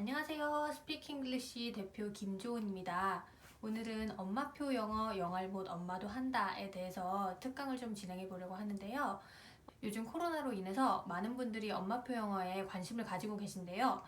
안녕하세요. 스피킹 잉글리시 대표 김조은입니다. 오늘은 엄마표 영어 영알못 엄마도 한다에 대해서 특강을 좀 진행해 보려고 하는데요. 요즘 코로나로 인해서 많은 분들이 엄마표 영어에 관심을 가지고 계신데요.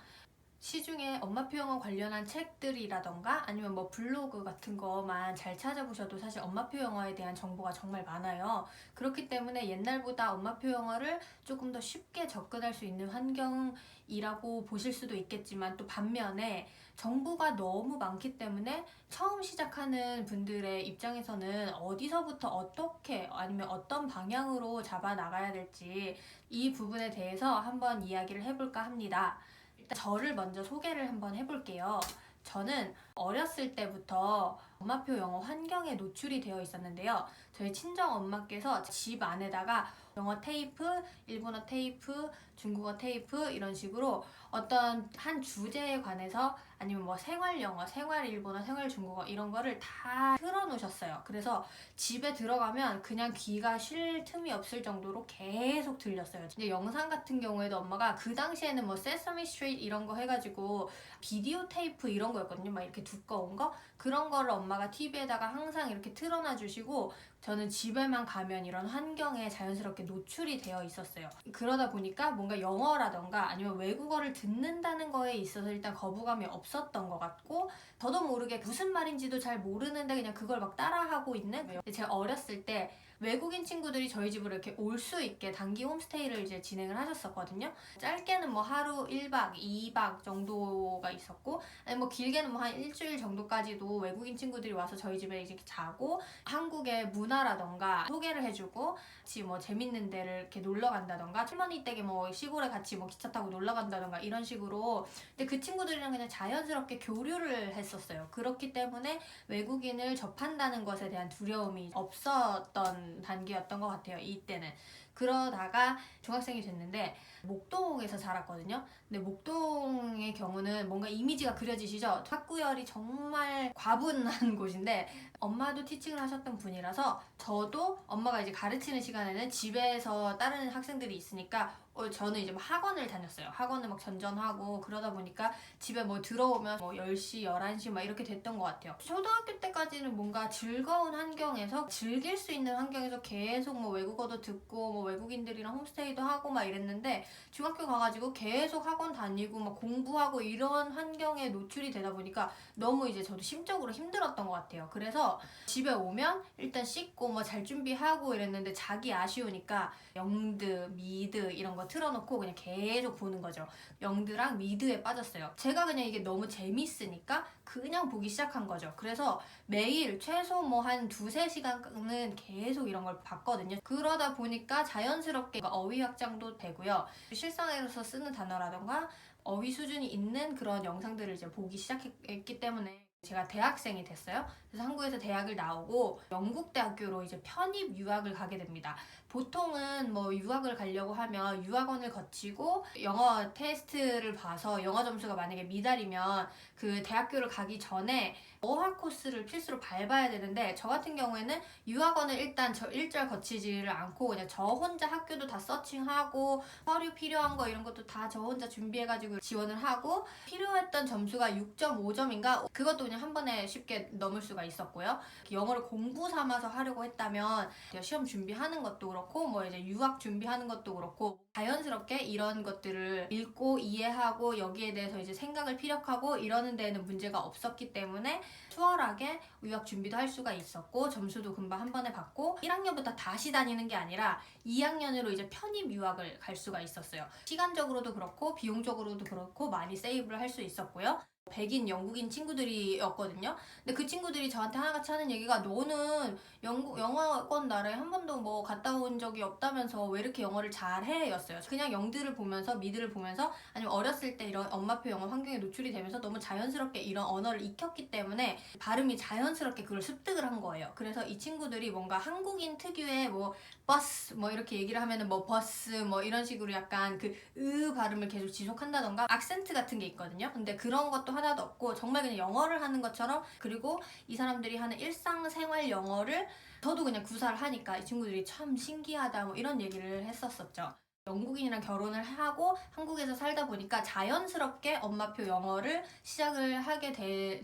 시중에 엄마표 영어 관련한 책들이라던가 아니면 뭐 블로그 같은 거만 잘 찾아보셔도 사실 엄마표 영어에 대한 정보가 정말 많아요. 그렇기 때문에 옛날보다 엄마표 영어를 조금 더 쉽게 접근할 수 있는 환경이라고 보실 수도 있겠지만, 또 반면에 정보가 너무 많기 때문에 처음 시작하는 분들의 입장에서는 어디서부터 어떻게 아니면 어떤 방향으로 잡아 나가야 될지 이 부분에 대해서 한번 이야기를 해볼까 합니다. 일단 저를 먼저 소개를 한번 해볼게요. 저는 어렸을 때부터 엄마표 영어 환경에 노출이 되어 있었는데요. 저희 친정 엄마께서 집 안에다가 영어 테이프, 일본어 테이프, 중국어 테이프 이런 식으로 어떤 한 주제에 관해서 아니면 뭐 생활 영어, 생활 일본어, 생활 중국어 이런 거를 다 틀어놓으셨어요. 그래서 집에 들어가면 그냥 귀가 쉴 틈이 없을 정도로 계속 들렸어요. 근데 영상 같은 경우에도 엄마가 그 당시에는 뭐 세서미 스트리트 이런 거 해가지고 비디오 테이프 이런 거였거든요. 막 이렇게 두꺼운 거 그런 거를 엄마가 TV에다가 항상 이렇게 틀어놔 주시고, 저는 집에만 가면 이런 환경에 자연스럽게 노출이 되어 있었어요. 그러다 보니까 뭔가 영어라던가 아니면 외국어를 듣는다는 거에 있어서 일단 거부감이 없었던 것 같고, 저도 모르게 무슨 말인지도 잘 모르는데 그냥 그걸 막 따라하고 있는, 제가 어렸을 때 외국인 친구들이 저희 집으로 이렇게 올 수 있게 단기 홈스테이를 이제 진행을 하셨었거든요. 짧게는 뭐 하루 1박, 2박 정도가 있었고, 아니 뭐 길게는 뭐 한 일주일 정도까지도 외국인 친구들이 와서 저희 집에 이제 자고 한국의 문화라던가 소개를 해주고, 같이 뭐 재밌는 데를 이렇게 놀러 간다던가 할머니 댁에 뭐 시골에 같이 뭐 기차 타고 놀러 간다던가 이런 식으로. 근데 그 친구들이랑 그냥 자연스럽게 교류를 했었어요. 그렇기 때문에 외국인을 접한다는 것에 대한 두려움이 없었던 단계였던 것 같아요, 이때는. 그러다가 중학생이 됐는데 목동에서 자랐거든요. 근데 목동의 경우는 뭔가 이미지가 그려지시죠? 학구열이 정말 과분한 곳인데, 엄마도 티칭을 하셨던 분이라서 저도 엄마가 이제 가르치는 시간에는 집에서 다른 학생들이 있으니까 저는 이제 막 학원을 다녔어요. 학원을 막 전전하고 그러다 보니까 집에 뭐 들어오면 뭐 10시, 11시 막 이렇게 됐던 것 같아요. 초등학교 때까지는 뭔가 즐거운 환경에서 즐길 수 있는 환경에서 계속 뭐 외국어도 듣고 뭐 외국인들이랑 홈스테이도 하고 막 이랬는데, 중학교 가가지고 계속 학원 다니고 막 공부하고 이런 환경에 노출이 되다 보니까 너무 이제 저도 심적으로 힘들었던 것 같아요. 그래서 집에 오면 일단 씻고 뭐 잘 준비하고 이랬는데 자기 아쉬우니까 영드, 미드 이런 거 틀어놓고 그냥 계속 보는 거죠. 영드랑 미드에 빠졌어요. 제가 그냥 이게 너무 재밌으니까 그냥 보기 시작한 거죠. 그래서 매일 최소 뭐 한 두세 시간은 계속 이런 걸 봤거든요. 그러다 보니까 자연스럽게 어휘 확장도 되고요. 실생활에서 쓰는 단어라던가 어휘 수준이 있는 그런 영상들을 이제 보기 시작했기 때문에 제가 대학생이 됐어요. 그래서 한국에서 대학을 나오고 영국 대학교로 이제 편입 유학을 가게 됩니다. 보통은 뭐 유학을 가려고 하면 유학원을 거치고 영어 테스트를 봐서 영어 점수가 만약에 미달이면 그 대학교를 가기 전에 어학 코스를 필수로 밟아야 되는데, 저 같은 경우에는 유학원을 일단 저 일절 거치지를 않고 그냥 저 혼자 학교도 다 서칭하고 서류 필요한 거 이런 것도 다 저 혼자 준비해가지고 지원을 하고, 필요했던 점수가 6.5점인가 그것도 그냥 한 번에 쉽게 넘을 수가 있었고요. 영어를 공부 삼아서 하려고 했다면 시험 준비하는 것도 그렇고 뭐 이제 유학 준비하는 것도 그렇고 자연스럽게 이런 것들을 읽고 이해하고 여기에 대해서 이제 생각을 피력하고 이러는 데에는 문제가 없었기 때문에 수월하게 유학 준비도 할 수가 있었고, 점수도 금방 한 번에 받고 1학년부터 다시 다니는 게 아니라 2학년으로 이제 편입 유학을 갈 수가 있었어요. 시간적으로도 그렇고 비용적으로도 그렇고 많이 세이브를 할 수 있었고요. 백인 영국인 친구들이었거든요. 근데 그 친구들이 저한테 하나같이 하는 얘기가, 너는 영어권 나라에 한 번도 뭐 갔다 온 적이 없다면서 왜 이렇게 영어를 잘해? 였어요. 그냥 영드를 보면서 미드를 보면서 아니면 어렸을 때 이런 엄마표 영어 환경에 노출이 되면서 너무 자연스럽게 이런 언어를 익혔기 때문에 발음이 자연스럽게 그걸 습득을 한 거예요. 그래서 이 친구들이 뭔가 한국인 특유의 뭐 버스 뭐 이렇게 얘기를 하면은 뭐 버스 뭐 이런 식으로 약간 그 발음을 계속 지속한다던가 악센트 같은 게 있거든요. 근데 그런 것도 하나도 없고 정말 그냥 영어를 하는 것처럼, 그리고 이 사람들이 하는 일상생활 영어를 저도 그냥 구사를 하니까 이 친구들이 참 신기하다 뭐 이런 얘기를 했었었죠. 영국인이랑 결혼을 하고 한국에서 살다 보니까 자연스럽게 엄마표 영어를 시작을 하게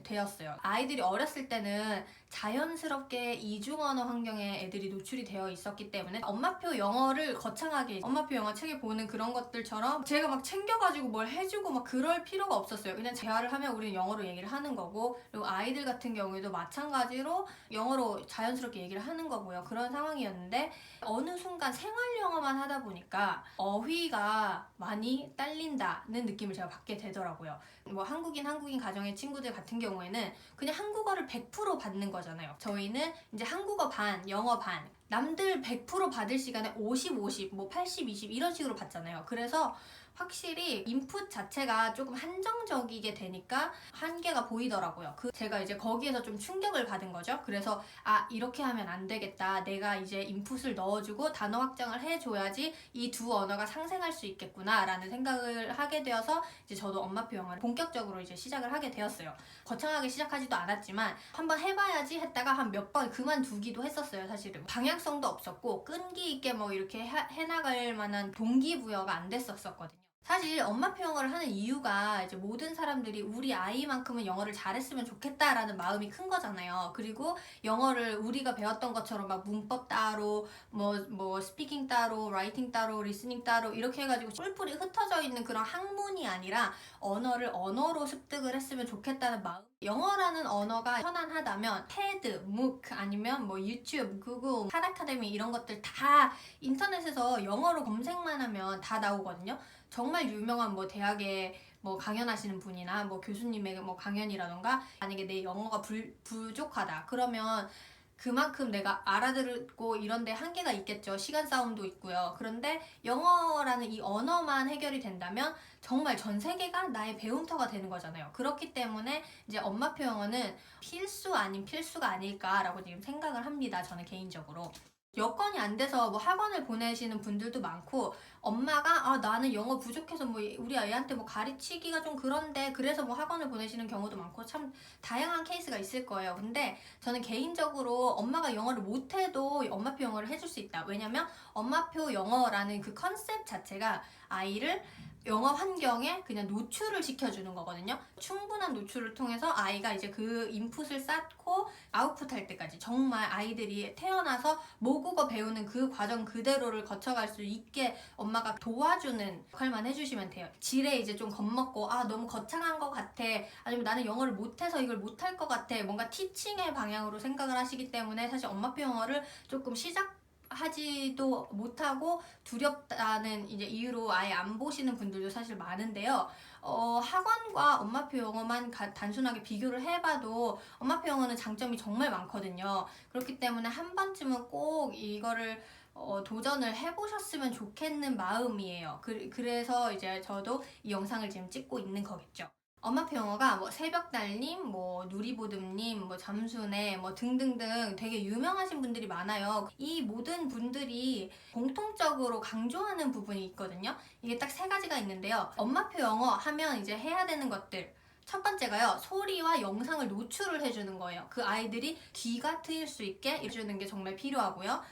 되었어요. 아이들이 어렸을 때는 자연스럽게 이중언어 환경에 애들이 노출이 되어 있었기 때문에 엄마표 영어를 거창하게 엄마표 영어 책에 보는 그런 것들처럼 제가 막 챙겨가지고 뭘 해주고 막 그럴 필요가 없었어요. 그냥 대화를 하면 우리는 영어로 얘기를 하는 거고, 그리고 아이들 같은 경우에도 마찬가지로 영어로 자연스럽게 얘기를 하는 거고요. 그런 상황이었는데 어느 순간 생활 영어만 하다 보니까 어휘가 많이 딸린다는 느낌을 제가 받게 되더라고요. 뭐 한국인 가정의 친구들 같은 경우에는 그냥 한국어를 100% 받는 거잖아요. 저희는 이제 한국어 반, 영어 반, 남들 100% 받을 시간에 50, 50, 뭐 80, 20 이런 식으로 받잖아요. 그래서 확실히 인풋 자체가 조금 한정적이게 되니까 한계가 보이더라고요. 제가 이제 거기에서 좀 충격을 받은 거죠. 그래서 이렇게 하면 안 되겠다. 내가 이제 인풋을 넣어주고 단어 확장을 해줘야지 이 두 언어가 상생할 수 있겠구나 라는 생각을 하게 되어서 이제 저도 엄마표 영어를 본격적으로 이제 시작을 하게 되었어요. 거창하게 시작하지도 않았지만 한번 해봐야지 했다가 한 몇 번 그만두기도 했었어요. 사실은 방향성도 없었고 끈기 있게 뭐 이렇게 해나갈 만한 동기부여가 안 됐었거든요. 사실 엄마표 영어를 하는 이유가 이제 모든 사람들이 우리 아이만큼은 영어를 잘했으면 좋겠다라는 마음이 큰 거잖아요. 그리고 영어를 우리가 배웠던 것처럼 막 문법 따로, 뭐 스피킹 따로, 라이팅 따로, 리스닝 따로 이렇게 해가지고 뿔뿔이 흩어져 있는 그런 학문이 아니라 언어를 언어로 습득을 했으면 좋겠다는 마음. 영어라는 언어가 편안하다면 테드, 무크 아니면 뭐 유튜브, 구글, 한 아카데미 이런 것들 다 인터넷에서 영어로 검색만 하면 다 나오거든요. 정말 유명한 뭐 대학에 뭐 강연하시는 분이나 뭐 교수님의 뭐 강연이라던가, 만약에 내 영어가 부족하다 그러면 그만큼 내가 알아듣고 이런데 한계가 있겠죠. 시간 싸움도 있고요. 그런데 영어라는 이 언어만 해결이 된다면 정말 전 세계가 나의 배움터가 되는 거잖아요. 그렇기 때문에 이제 엄마표 영어는 필수 아닌 필수가 아닐까라고 지금 생각을 합니다. 저는 개인적으로. 여건이 안 돼서 뭐 학원을 보내시는 분들도 많고, 엄마가 나는 영어 부족해서 뭐 우리 아이한테 뭐 가르치기가 좀 그런데 그래서 뭐 학원을 보내시는 경우도 많고 참 다양한 케이스가 있을 거예요. 근데 저는 개인적으로 엄마가 영어를 못해도 엄마표 영어를 해줄 수 있다. 왜냐면 엄마표 영어라는 그 컨셉 자체가 아이를 영어 환경에 그냥 노출을 시켜주는 거거든요. 충분한 노출을 통해서 아이가 이제 그 인풋을 쌓고 아웃풋 할 때까지 정말 아이들이 태어나서 모국어 배우는 그 과정 그대로를 거쳐갈 수 있게 엄마가 도와주는 역할만 해주시면 돼요. 지레 이제 좀 겁먹고 너무 거창한 것 같아, 아니면 나는 영어를 못해서 이걸 못할 것 같아, 뭔가 티칭의 방향으로 생각을 하시기 때문에 사실 엄마표 영어를 조금 하지도 못하고 두렵다는 이제 이유로 아예 안 보시는 분들도 사실 많은데요. 학원과 엄마표 영어만 단순하게 비교를 해봐도 엄마표 영어는 장점이 정말 많거든요. 그렇기 때문에 한 번쯤은 꼭 이거를 도전을 해보셨으면 좋겠는 마음이에요. 그래서 이제 저도 이 영상을 지금 찍고 있는 거겠죠. 엄마표 영어가 뭐 새벽달님, 뭐 누리보듬님, 뭐 잠수네, 뭐 등등등 되게 유명하신 분들이 많아요. 이 모든 분들이 공통적으로 강조하는 부분이 있거든요. 이게 딱 세 가지가 있는데요. 엄마표 영어 하면 이제 해야 되는 것들. 첫 번째가요, 소리와 영상을 노출을 해주는 거예요. 그 아이들이 귀가 트일 수 있게 해주는 게 정말 필요하고요.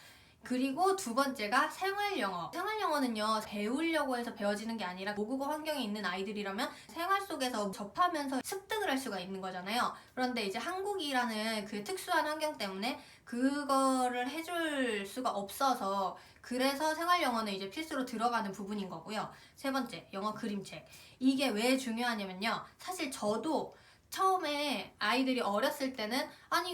그리고 두 번째가 생활 영어. 생활 영어는요, 배우려고 해서 배워지는 게 아니라 모국어 환경에 있는 아이들이라면 생활 속에서 접하면서 습득을 할 수가 있는 거잖아요. 그런데 이제 한국이라는 그 특수한 환경 때문에 그거를 해줄 수가 없어서, 그래서 생활 영어는 이제 필수로 들어가는 부분인 거고요. 세 번째, 영어 그림책. 이게 왜 중요하냐면요, 사실 저도 처음에 아이들이 어렸을 때는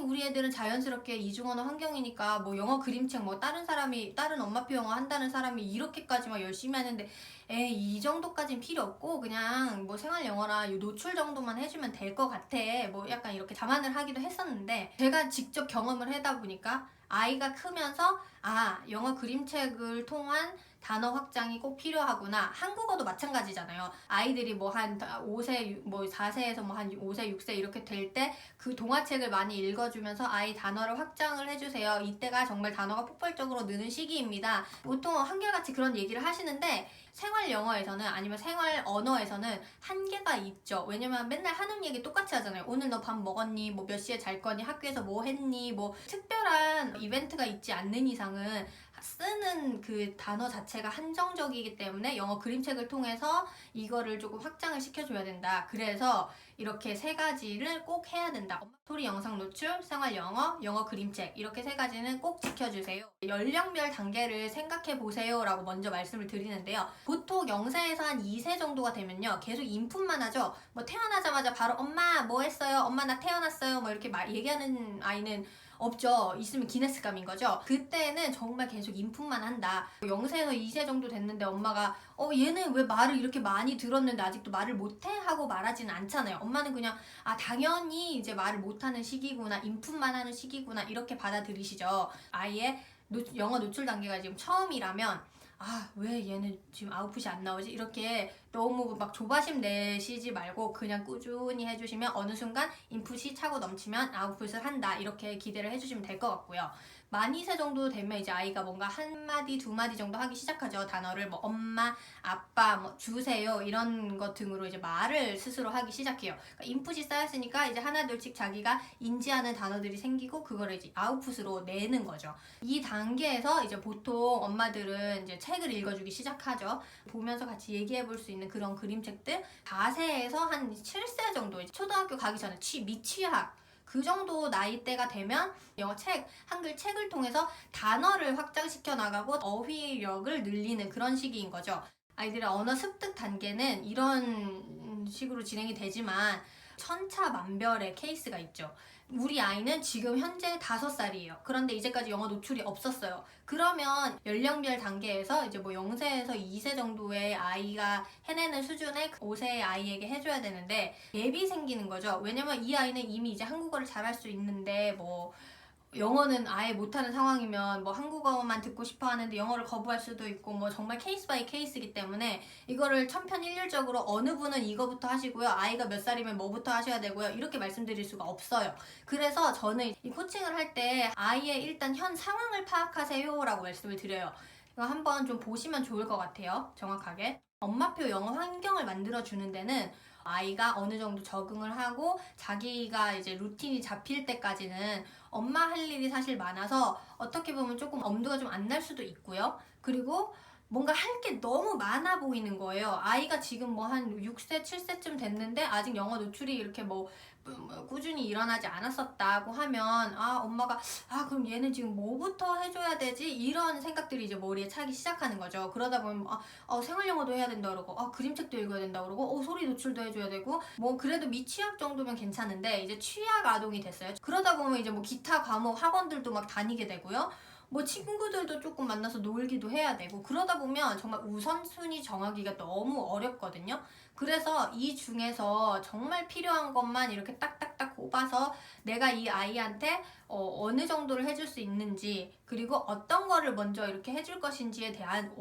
우리 애들은 자연스럽게 이중언어 환경이니까 뭐 영어 그림책 뭐 다른 엄마표 영어 한다는 사람이 이렇게까지만 열심히 하는데 이 정도까진 필요 없고 그냥 뭐 생활 영어라 노출 정도만 해주면 될 것 같아, 뭐 약간 이렇게 자만을 하기도 했었는데, 제가 직접 경험을 하다 보니까 아이가 크면서 영어 그림책을 통한 단어 확장이 꼭 필요하구나. 한국어도 마찬가지잖아요. 아이들이 뭐 한 5세, 뭐 4세에서 뭐 한 5세, 6세 이렇게 될 때 그 동화책을 많이 읽어주면서 아이 단어를 확장을 해주세요. 이때가 정말 단어가 폭발적으로 느는 시기입니다. 보통 한결같이 그런 얘기를 하시는데, 생활 영어에서는 아니면 생활 언어에서는 한계가 있죠. 왜냐면 맨날 하는 얘기 똑같이 하잖아요. 오늘 너 밥 먹었니? 뭐 몇 시에 잘 거니? 학교에서 뭐 했니? 뭐 특별한 이벤트가 있지 않는 이상은 쓰는 그 단어 자체가 한정적이기 때문에 영어 그림책을 통해서 이거를 조금 확장을 시켜줘야 된다. 그래서 이렇게 세 가지를 꼭 해야 된다. 소리 영상 노출, 생활 영어, 영어 그림책 이렇게 세 가지는 꼭 지켜주세요. 연령별 단계를 생각해 보세요 라고 먼저 말씀을 드리는데요. 보통 0세에서 한 2세 정도가 되면요 계속 인풋만 하죠. 뭐 태어나자마자 바로 엄마 뭐 했어요? 엄마 나 태어났어요. 뭐 이렇게 얘기하는 아이는 없죠. 있으면 기네스감인 거죠. 그때는 정말 계속 인풋만 한다. 0세에서 2세 정도 됐는데 엄마가 얘는 왜 말을 이렇게 많이 들었는데 아직도 말을 못해? 하고 말하지는 않잖아요. 엄마는 그냥 당연히 이제 말을 못하는 시기구나, 인풋만 하는 시기구나 이렇게 받아들이시죠. 아이의 영어 노출 단계가 지금 처음이라면 왜 얘는 지금 아웃풋이 안 나오지? 이렇게 너무 막 조바심 내시지 말고 그냥 꾸준히 해주시면 어느 순간 인풋이 차고 넘치면 아웃풋을 한다 이렇게 기대를 해주시면 될 것 같고요. 만 2세 정도 되면 이제 아이가 뭔가 한 마디 두 마디 정도 하기 시작하죠. 단어를 뭐 엄마, 아빠, 뭐 주세요 이런 것 등으로 이제 말을 스스로 하기 시작해요. 그러니까 인풋이 쌓였으니까 이제 하나둘씩 자기가 인지하는 단어들이 생기고 그거를 이제 아웃풋으로 내는 거죠. 이 단계에서 이제 보통 엄마들은 이제 책을 읽어주기 시작하죠. 보면서 같이 얘기해 볼 수 있는 그런 그림책들 4세에서 한 7세 정도 초등학교 가기 전에 미취학 그 정도 나이대가 되면 영어 책, 한글 책을 통해서 단어를 확장시켜 나가고 어휘력을 늘리는 그런 시기인 거죠. 아이들의 언어 습득 단계는 이런 식으로 진행이 되지만 천차만별의 케이스가 있죠. 우리 아이는 지금 현재 5살이에요. 그런데 이제까지 영어 노출이 없었어요. 그러면 연령별 단계에서 이제 뭐 0세에서 2세 정도의 아이가 해내는 수준의 5세의 아이에게 해줘야 되는데 갭이 생기는 거죠. 왜냐면 이 아이는 이미 이제 한국어를 잘할 수 있는데 뭐 영어는 아예 못하는 상황이면 뭐 한국어만 듣고 싶어 하는데 영어를 거부할 수도 있고 뭐 정말 케이스 바이 케이스이기 때문에 이거를 천편일률적으로 어느 분은 이거부터 하시고요. 아이가 몇 살이면 뭐부터 하셔야 되고요. 이렇게 말씀드릴 수가 없어요. 그래서 저는 이 코칭을 할 때 아이의 일단 현 상황을 파악하세요 라고 말씀을 드려요. 이거 한번 좀 보시면 좋을 것 같아요. 정확하게. 엄마표 영어 환경을 만들어 주는 데는 아이가 어느 정도 적응을 하고 자기가 이제 루틴이 잡힐 때까지는 엄마 할 일이 사실 많아서 어떻게 보면 조금 엄두가 좀 안 날 수도 있고요. 그리고 뭔가 할 게 너무 많아 보이는 거예요. 아이가 지금 뭐 한 6세, 7세쯤 됐는데 아직 영어 노출이 이렇게 뭐 꾸준히 일어나지 않았었다고 하면 엄마가 그럼 얘는 지금 뭐부터 해줘야 되지? 이런 생각들이 이제 머리에 차기 시작하는 거죠. 그러다 보면 생활 영어도 해야 된다 그러고 그림책도 읽어야 된다 그러고 소리 노출도 해줘야 되고 뭐 그래도 미취학 정도면 괜찮은데 이제 취학 아동이 됐어요. 그러다 보면 이제 뭐 기타 과목 학원들도 막 다니게 되고요. 뭐 친구들도 조금 만나서 놀기도 해야 되고 그러다 보면 정말 우선순위 정하기가 너무 어렵거든요. 그래서 이 중에서 정말 필요한 것만 이렇게 딱딱딱 꼽아서 내가 이 아이한테 어느 정도를 해줄 수 있는지 그리고 어떤 거를 먼저 이렇게 해줄 것인지에 대한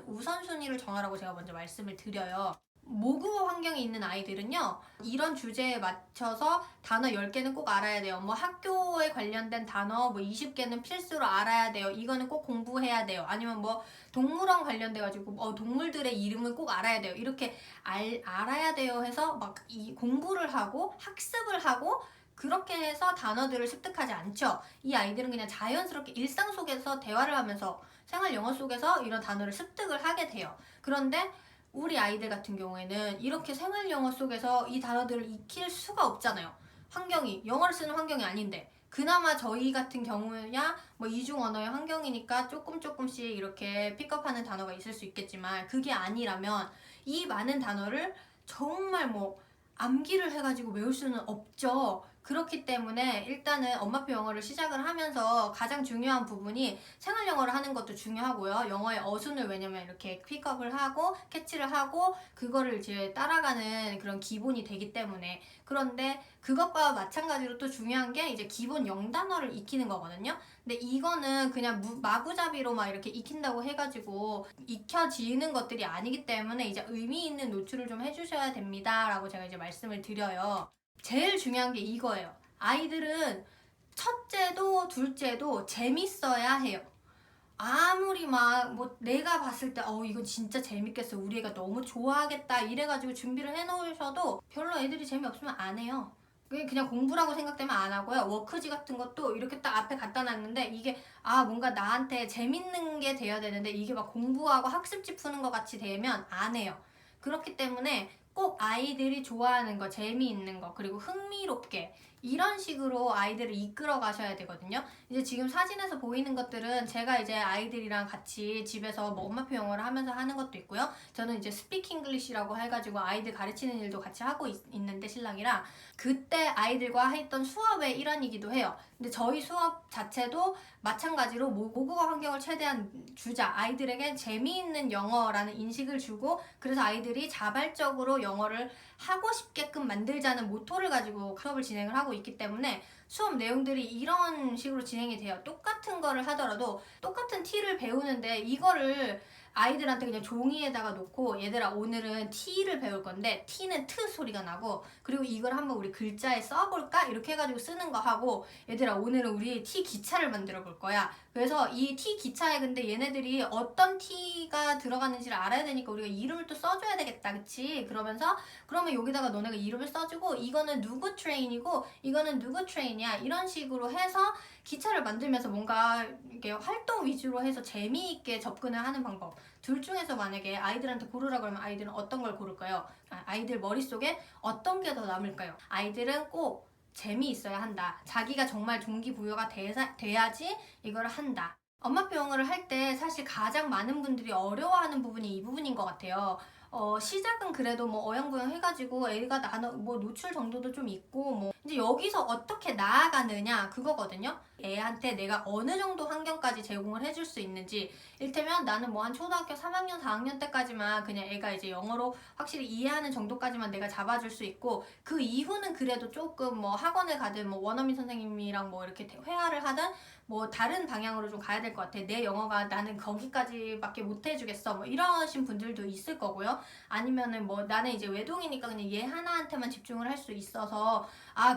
우선순위를 정하라고 제가 먼저 말씀을 드려요. 모국어 환경에 있는 아이들은요 이런 주제에 맞춰서 단어 10개는 꼭 알아야 돼요. 뭐 학교에 관련된 단어 뭐 20개는 필수로 알아야 돼요. 이거는 꼭 공부해야 돼요. 아니면 뭐 동물원 관련돼 가지고 동물들의 이름을 꼭 알아야 돼요. 이렇게 알아야 돼요 해서 막 이 공부를 하고 학습을 하고 그렇게 해서 단어들을 습득하지 않죠. 이 아이들은 그냥 자연스럽게 일상 속에서 대화를 하면서 생활 영어 속에서 이런 단어를 습득을 하게 돼요. 그런데 우리 아이들 같은 경우에는 이렇게 생활 영어 속에서 이 단어들을 익힐 수가 없잖아요. 환경이 영어를 쓰는 환경이 아닌데 그나마 저희 같은 경우야 뭐 이중 언어의 환경이니까 조금씩 이렇게 픽업하는 단어가 있을 수 있겠지만 그게 아니라면 이 많은 단어를 정말 뭐 암기를 해가지고 외울 수는 없죠. 그렇기 때문에 일단은 엄마표 영어를 시작을 하면서 가장 중요한 부분이 생활 영어를 하는 것도 중요하고요. 영어의 어순을 왜냐면 이렇게 픽업을 하고 캐치를 하고 그거를 이제 따라가는 그런 기본이 되기 때문에 그런데 그것과 마찬가지로 또 중요한 게 이제 기본 영단어를 익히는 거거든요. 근데 이거는 그냥 마구잡이로 막 이렇게 익힌다고 해가지고 익혀지는 것들이 아니기 때문에 이제 의미 있는 노출을 좀 해주셔야 됩니다 라고 제가 이제 말씀을 드려요. 제일 중요한 게 이거예요. 아이들은 첫째도 둘째도 재밌어야 해요. 아무리 막 뭐 내가 봤을 때 이건 진짜 재밌겠어 우리 애가 너무 좋아하겠다 이래가지고 준비를 해놓으셔도 별로 애들이 재미없으면 안 해요. 그냥 공부라고 생각되면 안 하고요. 워크지 같은 것도 이렇게 딱 앞에 갖다 놨는데 이게 뭔가 나한테 재밌는 게 돼야 되는데 이게 막 공부하고 학습지 푸는 것 같이 되면 안 해요. 그렇기 때문에 꼭 아이들이 좋아하는 거, 재미있는 거, 그리고 흥미롭게 이런 식으로 아이들을 이끌어 가셔야 되거든요. 이제 지금 사진에서 보이는 것들은 제가 이제 아이들이랑 같이 집에서 뭐 엄마표 영어를 하면서 하는 것도 있고요. 저는 이제 스피킹 잉글리시라고 해가지고 아이들 가르치는 일도 같이 하고 있는데 신랑이랑 그때 아이들과 했던 수업의 일환이기도 해요. 근데 저희 수업 자체도 마찬가지로 모국어 환경을 최대한 주자. 아이들에게 재미있는 영어라는 인식을 주고 그래서 아이들이 자발적으로 영어를 하고 싶게끔 만들자는 모토를 가지고 수업을 진행을 하고 있기 때문에 수업 내용들이 이런 식으로 진행이 돼요. 똑같은 거를 하더라도 똑같은 T를 배우는데 이거를 아이들한테 그냥 종이에다가 놓고 얘들아 오늘은 T를 배울 건데 T는 트 소리가 나고 그리고 이걸 한번 우리 글자에 써볼까? 이렇게 해가지고 쓰는 거 하고 얘들아 오늘은 우리 T 기차를 만들어 볼 거야. 그래서 이 T 기차에 근데 얘네들이 어떤 T가 들어가는지를 알아야 되니까 우리가 이름을 또 써줘야 되겠다. 그치? 그러면 여기다가 너네가 이름을 써주고 이거는 누구 트레인이고 이거는 누구 트레인이야. 이런 식으로 해서 기차를 만들면서 뭔가 이렇게 활동 위주로 해서 재미있게 접근을 하는 방법. 둘 중에서 만약에 아이들한테 고르라 그러면 아이들은 어떤 걸 고를까요? 아이들 머릿속에 어떤 게 더 남을까요? 아이들은 꼭 재미있어야 한다. 자기가 정말 동기부여가 돼야지 이걸 한다. 엄마표 영어를 할 때 사실 가장 많은 분들이 어려워하는 부분이 이 부분인 것 같아요. 시작은 그래도 뭐 어영부영 해가지고 애가 뭐 노출 정도도 좀 있고 뭐 이제 여기서 어떻게 나아가느냐 그거거든요. 애한테 내가 어느 정도 환경까지 제공을 해줄 수 있는지 일테면 나는 뭐 한 초등학교 3학년 4학년 때까지만 그냥 애가 이제 영어로 확실히 이해하는 정도까지만 내가 잡아줄 수 있고 그 이후는 그래도 조금 뭐 학원을 가든 뭐 원어민 선생님이랑 뭐 이렇게 회화를 하든 뭐 다른 방향으로 좀 가야 될 것 같아. 내 영어가 나는 거기까지밖에 못 해주겠어. 뭐 이러신 분들도 있을 거고요. 아니면은 뭐 나는 이제 외동이니까 그냥 얘 하나한테만 집중을 할 수 있어서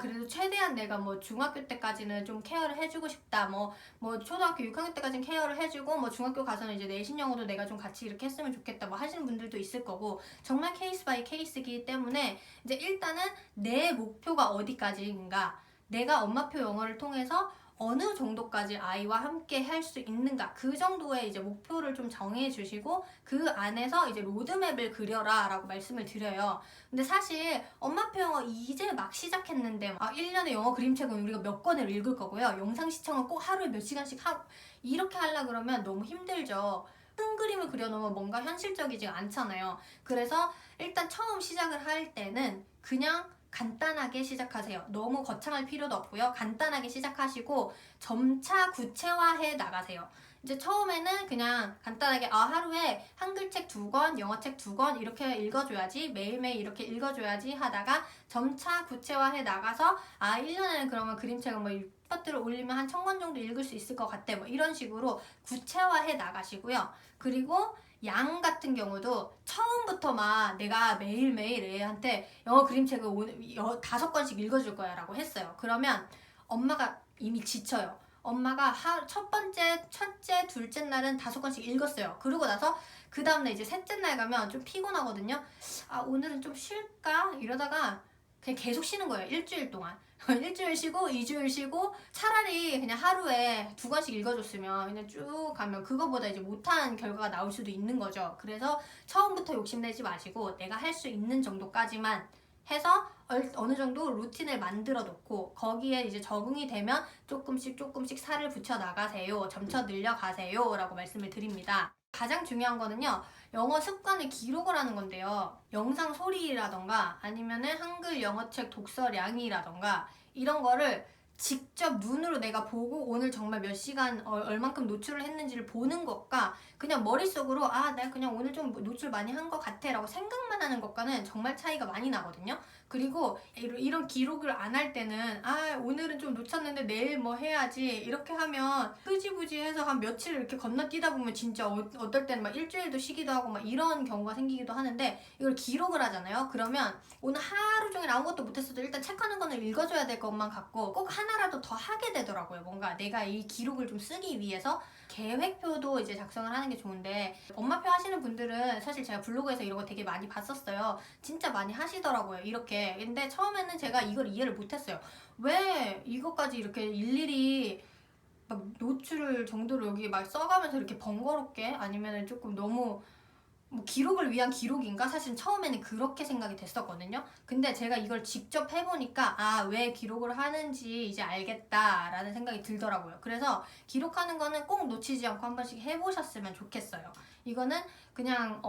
그래도 최대한 내가 뭐 중학교 때까지는 좀 케어를 해주고 싶다. 뭐 초등학교 6학년 때까지는 케어를 해주고 뭐 중학교 가서는 이제 내신 영어도 내가 좀 같이 이렇게 했으면 좋겠다. 뭐 하시는 분들도 있을 거고 정말 케이스 바이 케이스이기 때문에 이제 일단은 내 목표가 어디까지인가 내가 엄마표 영어를 통해서 어느 정도까지 아이와 함께 할 수 있는가 그 정도의 이제 목표를 좀 정해 주시고 그 안에서 이제 로드맵을 그려라 라고 말씀을 드려요. 근데 사실 엄마표 영어 이제 막 시작했는데 1년에 영어 그림책은 우리가 몇 권을 읽을 거고요. 영상 시청은 꼭 하루에 몇 시간씩 이렇게 하려고 그러면 너무 힘들죠. 큰 그림을 그려놓으면 뭔가 현실적이지 않잖아요. 그래서 일단 처음 시작을 할 때는 그냥 간단하게 시작하세요. 너무 거창할 필요도 없고요. 간단하게 시작하시고 점차 구체화해 나가세요. 이제 처음에는 그냥 간단하게 하루에 한글책 2권, 영어책 2권 이렇게 읽어줘야지 매일매일 이렇게 읽어줘야지 하다가 점차 구체화해 나가서 1년에는 그러면 그림책을 뭐 파트를 올리면 한 1000권 정도 읽을 수 있을 것 같아. 뭐 이런 식으로 구체화해 나가시고요. 그리고 양 같은 경우도 처음부터 막 내가 매일매일 애한테 영어 그림책을 5권씩 읽어줄 거야 라고 했어요. 그러면 엄마가 이미 지쳐요. 엄마가 첫째, 둘째 날은 5권씩 읽었어요. 그러고 나서 그 다음날 이제 셋째 날 가면 좀 피곤하거든요. 오늘은 좀 쉴까? 이러다가 그냥 계속 쉬는 거예요. 일주일 동안. 일주일 쉬고 2주일 쉬고 차라리 그냥 하루에 2권씩 읽어줬으면 그냥 쭉 가면 그거보다 이제 못한 결과가 나올 수도 있는 거죠. 그래서 처음부터 욕심내지 마시고 내가 할 수 있는 정도까지만 해서 어느 정도 루틴을 만들어 놓고 거기에 이제 적응이 되면 조금씩 살을 붙여 나가세요. 점차 늘려가세요. 라고 말씀을 드립니다. 가장 중요한 거는요. 영어 습관을 기록을 하는 건데요. 영상 소리라던가 아니면은 한글 영어책 독서량이라던가 이런 거를 직접 눈으로 내가 보고 오늘 정말 몇 시간 얼만큼 노출을 했는지를 보는 것과 그냥 머릿속으로 내가 그냥 오늘 좀 노출 많이 한 것 같아 라고 생각만 하는 것과는 정말 차이가 많이 나거든요. 그리고 이런 기록을 안 할 때는 오늘은 좀 놓쳤는데 내일 뭐 해야지 이렇게 하면 흐지부지 해서 한 며칠 이렇게 건너뛰다 보면 진짜 어떨 때는 막 일주일도 쉬기도 하고 막 이런 경우가 생기기도 하는데 이걸 기록을 하잖아요. 그러면 오늘 하루 종일 아무것도 못했어도 일단 책하는 거는 읽어줘야 될 것만 같고 꼭 하나라도 더 하게 되더라고요. 뭔가 내가 이 기록을 좀 쓰기 위해서 계획표도 이제 작성을 하는 게 좋은데 엄마표 하시는 분들은 사실 제가 블로그에서 이런 거 되게 많이 봤었어요. 진짜 많이 하시더라고요. 이렇게 이렇게. 근데 처음에는 제가 이걸 이해를 못했어요. 왜 이것까지 이렇게 일일이 막 노출을 정도로 여기 막 써가면서 이렇게 번거롭게, 아니면은 조금 너무 뭐 기록을 위한 기록인가? 사실 처음에는 그렇게 생각이 됐었거든요. 근데 제가 이걸 직접 해보니까 왜 기록을 하는지 이제 알겠다라는 생각이 들더라고요. 그래서 기록하는 거는 꼭 놓치지 않고 한 번씩 해보셨으면 좋겠어요. 이거는 그냥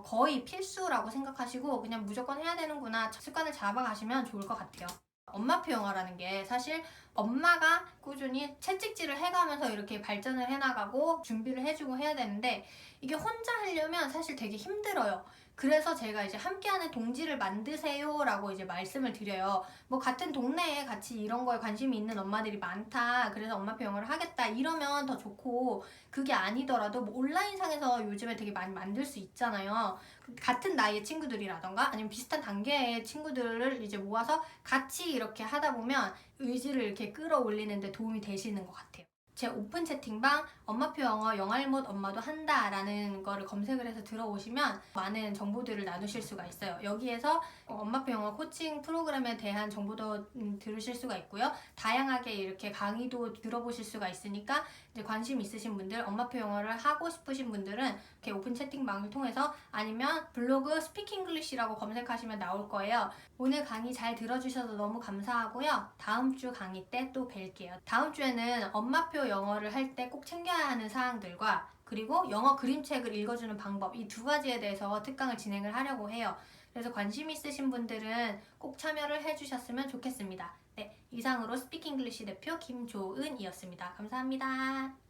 거의 필수라고 생각하시고 그냥 무조건 해야 되는구나 습관을 잡아가시면 좋을 것 같아요. 엄마표 영어라는 게 사실 엄마가 꾸준히 채찍질을 해가면서 이렇게 발전을 해나가고 준비를 해주고 해야 되는데, 이게 혼자 하려면 사실 되게 힘들어요. 그래서 제가 이제 함께하는 동지를 만드세요 라고 이제 말씀을 드려요. 뭐 같은 동네에 같이 이런 거에 관심이 있는 엄마들이 많다, 그래서 엄마표 영어를 하겠다 이러면 더 좋고, 그게 아니더라도 뭐 온라인상에서 요즘에 되게 많이 만들 수 있잖아요. 같은 나이의 친구들이라던가 아니면 비슷한 단계의 친구들을 이제 모아서 같이 이렇게 하다 보면 의지를 이렇게 끌어올리는 데 도움이 되시는 것 같아요. 제 오픈 채팅방 엄마표 영어 영알못 엄마도 한다 라는 거를 검색을 해서 들어오시면 많은 정보들을 나누실 수가 있어요. 여기에서 엄마표 영어 코칭 프로그램에 대한 정보도 들으실 수가 있고요. 다양하게 이렇게 강의도 들어보실 수가 있으니까 이제 관심 있으신 분들, 엄마표 영어를 하고 싶으신 분들은 이렇게 오픈 채팅방을 통해서, 아니면 블로그 스피킹글리시라고 검색하시면 나올 거예요. 오늘 강의 잘 들어주셔서 너무 감사하고요. 다음 주 강의 때 또 뵐게요. 다음 주에는 엄마표 영어를 할 때 꼭 챙겨야 하는 사항들과 그리고 영어 그림책을 읽어주는 방법, 이 두 가지에 대해서 특강을 진행을 하려고 해요. 그래서 관심 있으신 분들은 꼭 참여를 해주셨으면 좋겠습니다. 네, 이상으로 스피킹글리시 대표 김조은이었습니다. 감사합니다.